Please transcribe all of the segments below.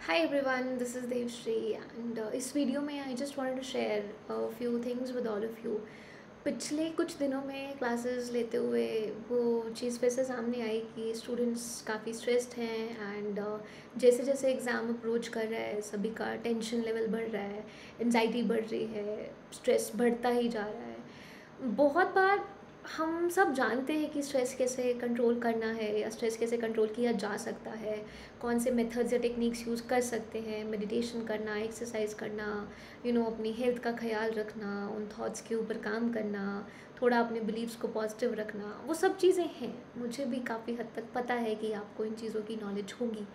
Hi everyone, this is Devshri and इस video में I just wanted to share few things with all of you. पिछले कुछ दिनों में क्लासेस लेते हुए वो चीज़ फिर से सामने आई कि स्टूडेंट्स काफ़ी स्ट्रेस्ड हैं एंड जैसे जैसे एग्ज़ाम अप्रोच कर रहा है सभी का टेंशन लेवल बढ़ रहा है, एनजाइटी बढ़ रही है, स्ट्रेस बढ़ता ही जा रहा है। बहुत बार हम सब जानते हैं कि स्ट्रेस कैसे कंट्रोल करना है या स्ट्रेस कैसे कंट्रोल किया जा सकता है, कौन से मेथड्स या टेक्निक्स यूज़ कर सकते हैं, मेडिटेशन करना, एक्सरसाइज करना, अपनी हेल्थ का ख्याल रखना, उन थॉट्स के ऊपर काम करना, थोड़ा अपने बिलीव्स को पॉजिटिव रखना, वो सब चीज़ें हैं। मुझे भी काफ़ी हद तक पता है कि आपको इन चीज़ों की नॉलेज होगी,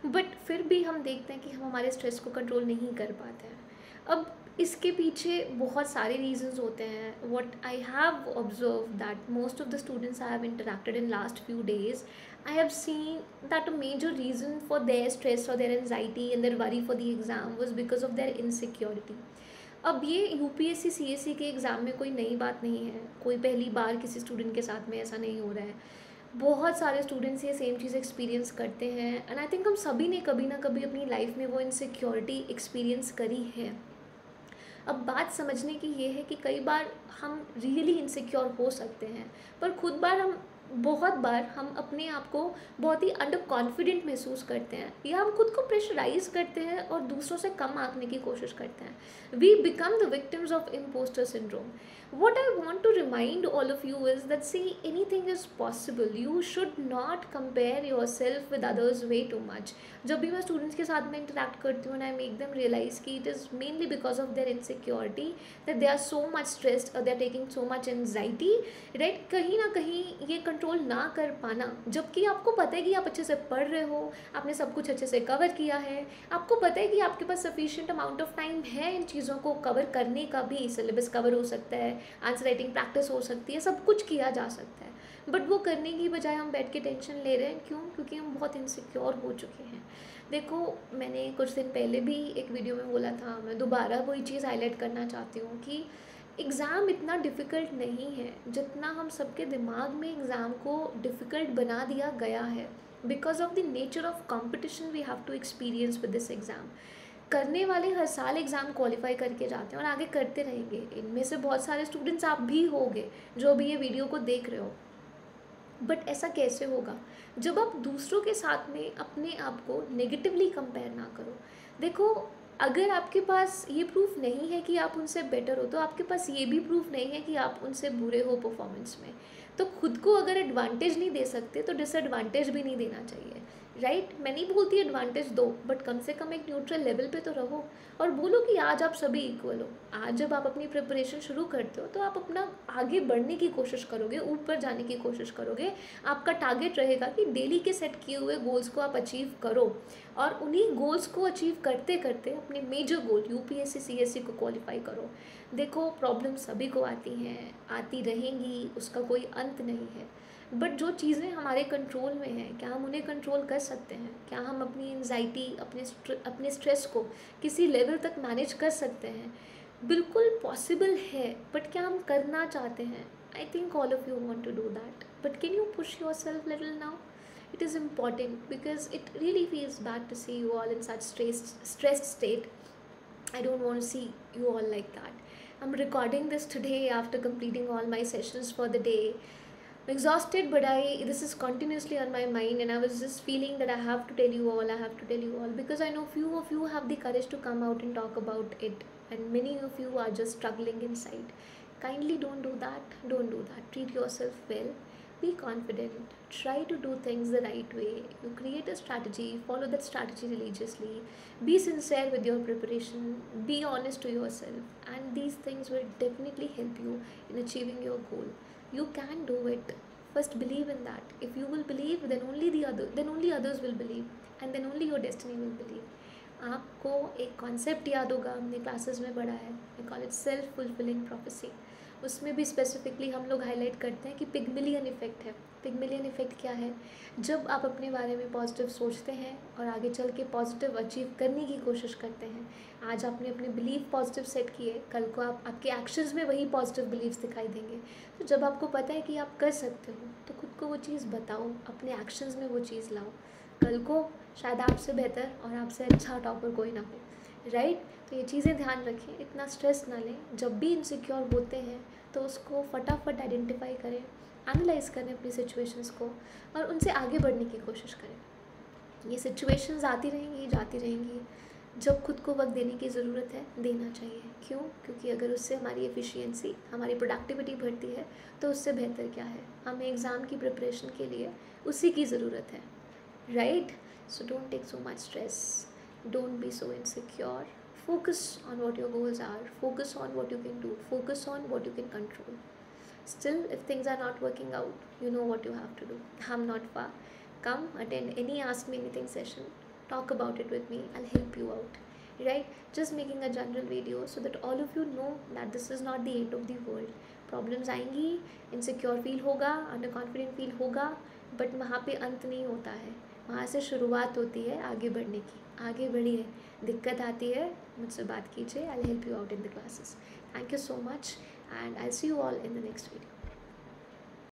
बट फिर भी हम देखते हैं कि हम हमारे स्ट्रेस को कंट्रोल नहीं कर पाते हैं। अब इसके पीछे बहुत सारे रीजंस होते हैं। What I have observe that most of the students I have interacted in last few days, I have seen that a major reason for their stress or their anxiety and their worry for the exam was because of their insecurity. अब ये UPSC CSC के exam में कोई नई बात नहीं है, कोई पहली बार किसी स्टूडेंट के साथ में ऐसा नहीं हो रहा है। बहुत सारे स्टूडेंट्स ये सेम चीज़ एक्सपीरियंस करते हैं एंड आई थिंक हम सभी ने कभी ना कभी अपनी लाइफ में वो इनसिक्योरिटी एक्सपीरियंस करी है। अब बात समझने की ये है कि कई बार हम रियली इनसिक्योर हो सकते हैं, पर बहुत बार हम अपने आप को बहुत ही अंडर कॉन्फिडेंट महसूस करते हैं या हम खुद को प्रेशराइज करते हैं और दूसरों से कम आंकने की कोशिश करते हैं। We become the victims of impostor syndrome. What I want to remind all of you is that, see, anything is possible. You should not compare yourself with others way too much. जब भी मैं students के साथ में interact करती हूँ, I make them realise कि it is mainly because of their insecurity that they are so much stressed और they are taking so much anxiety, right. कहीं ना कहीं ये कंट्रोल ना कर पाना, जबकि आपको पता है कि आप अच्छे से पढ़ रहे हो, आपने सब कुछ अच्छे से कवर किया है, आपको पता है कि आपके पास सफिशिएंट अमाउंट ऑफ टाइम है इन चीज़ों को कवर करने का, भी सिलेबस कवर हो सकता है, आंसर राइटिंग प्रैक्टिस हो सकती है, सब कुछ किया जा सकता है। बट वो करने की बजाय हम बैठ के टेंशन ले रहे हैं। क्यों? क्योंकि हम बहुत इनसिक्योर हो चुके हैं। देखो, मैंने कुछ दिन पहले भी एक वीडियो में बोला था, मैं दोबारा वही चीज़ हाईलाइट करना चाहती हूँ कि एग्ज़ाम इतना डिफ़िकल्ट नहीं है जितना हम सबके दिमाग में एग्ज़ाम को डिफ़िकल्ट बना दिया गया है, because of the nature of competition we have to experience with this exam. करने वाले हर साल एग्ज़ाम क्वालिफाई करके जाते हैं और आगे करते रहेंगे। इनमें से बहुत सारे स्टूडेंट्स आप भी होगे जो अभी ये वीडियो को देख रहे हो। बट ऐसा कैसे होगा जब आप दूसरों के साथ में अपने आप को नेगेटिवली कंपेयर ना करो। देखो, अगर आपके पास ये प्रूफ नहीं है कि आप उनसे बेटर हो, तो आपके पास ये भी प्रूफ नहीं है कि आप उनसे बुरे हो परफॉर्मेंस में। तो खुद को अगर एडवांटेज नहीं दे सकते तो डिसएडवांटेज भी नहीं देना चाहिए, राइट। मैं नहीं बोलती एडवांटेज दो, बट कम से कम एक न्यूट्रल लेवल पे तो रहो और बोलो कि आज आप सभी इक्वल हो। आज जब आप अपनी प्रिपरेशन शुरू करते हो तो आप अपना आगे बढ़ने की कोशिश करोगे, ऊपर जाने की कोशिश करोगे। आपका टारगेट रहेगा कि डेली के सेट किए हुए गोल्स को आप अचीव करो और उन्हीं गोल्स को अचीव करते करते अपने मेजर गोल यूपीएससी सीएससी को क्वालिफाई करो। देखो, प्रॉब्लम सभी को आती हैं, आती रहेंगी, उसका कोई अंत नहीं है। बट जो चीज़ें हमारे कंट्रोल में हैं, क्या हम उन्हें कंट्रोल कर सकते हैं? क्या हम अपनी एनजाइटी, अपने स्ट्रेस को किसी लेवल तक मैनेज कर सकते हैं? बिल्कुल पॉसिबल है, बट क्या हम करना चाहते हैं? I think all of you want to do that, but can you push yourself little now? It is important because it really feels bad to see you all in such stressed state. I don't want to see you all like that. I'm recording this today after completing all my sessions for the day. I'm exhausted, but I this is continuously on my mind, and I was just feeling that I have to tell you all. I have to tell you all because I know few of you have the courage to come out and talk about it, and many of you are just struggling inside. Kindly don't do that. Don't do that. Treat yourself well. Be confident. Try to do things the right way. You create a strategy. Follow that strategy religiously. Be sincere with your preparation. Be honest to yourself, and these things will definitely help you in achieving your goal. You can do it. First believe in that. If you will believe, then only others will believe, and then only your destiny will believe. आपको एक concept याद होगा, हमने classes में पढ़ा है, we call it self fulfilling prophecy. उसमें भी स्पेसिफिकली हम लोग हाईलाइट करते हैं कि पिगमिलियन इफेक्ट है। पिगमिलियन इफेक्ट क्या है? जब आप अपने बारे में पॉजिटिव सोचते हैं और आगे चल के पॉजिटिव अचीव करने की कोशिश करते हैं, आज आपने अपने बिलीव पॉजिटिव सेट किए, कल को आपके एक्शंस में वही पॉजिटिव बिलीव्स दिखाई देंगे। तो जब आपको पता है कि आप कर सकते हो, तो खुद को वो चीज़ बताओ, अपने एक्शंस में वो चीज़ लाओ। कल को शायद आपसे बेहतर और आपसे अच्छा टॉपर कोई ना हो, राइट? तो ये चीज़ें ध्यान रखें, इतना स्ट्रेस ना लें। जब भी इनसिक्योर होते हैं तो उसको फटाफट आइडेंटिफाई करें, एनालाइज करें अपनी सिचुएशंस को और उनसे आगे बढ़ने की कोशिश करें। ये सिचुएशंस आती रहेंगी, जाती रहेंगी। जब खुद को वक्त देने की ज़रूरत है, देना चाहिए। क्यों? क्योंकि अगर उससे हमारी एफिशिएंसी, हमारी प्रोडक्टिविटी बढ़ती है तो उससे बेहतर क्या है? हमें एग्ज़ाम की प्रिपरेशन के लिए उसी की ज़रूरत है, right? So don't take so much stress, don't be so insecure, focus on what your goals are, focus on what you can do, focus on what you can control. Still, if things are not working out, you know what you have to do. I'm not far. Come attend any Ask Me Anything session, talk about it with me, I'll help you out, right? Just making a general video so that all of you know that this is not the end of the world. Problems आएंगी, insecure feel होगा, under confident feel होगा, but वहाँ पे अंत नहीं होता है, वहाँ से शुरुआत होती है आगे बढ़ने की। आगे बढ़िए, दिक्कत आती है मुझसे बात कीजिए, I will help you out in the classes. Thank you so much and I see you all in the next video.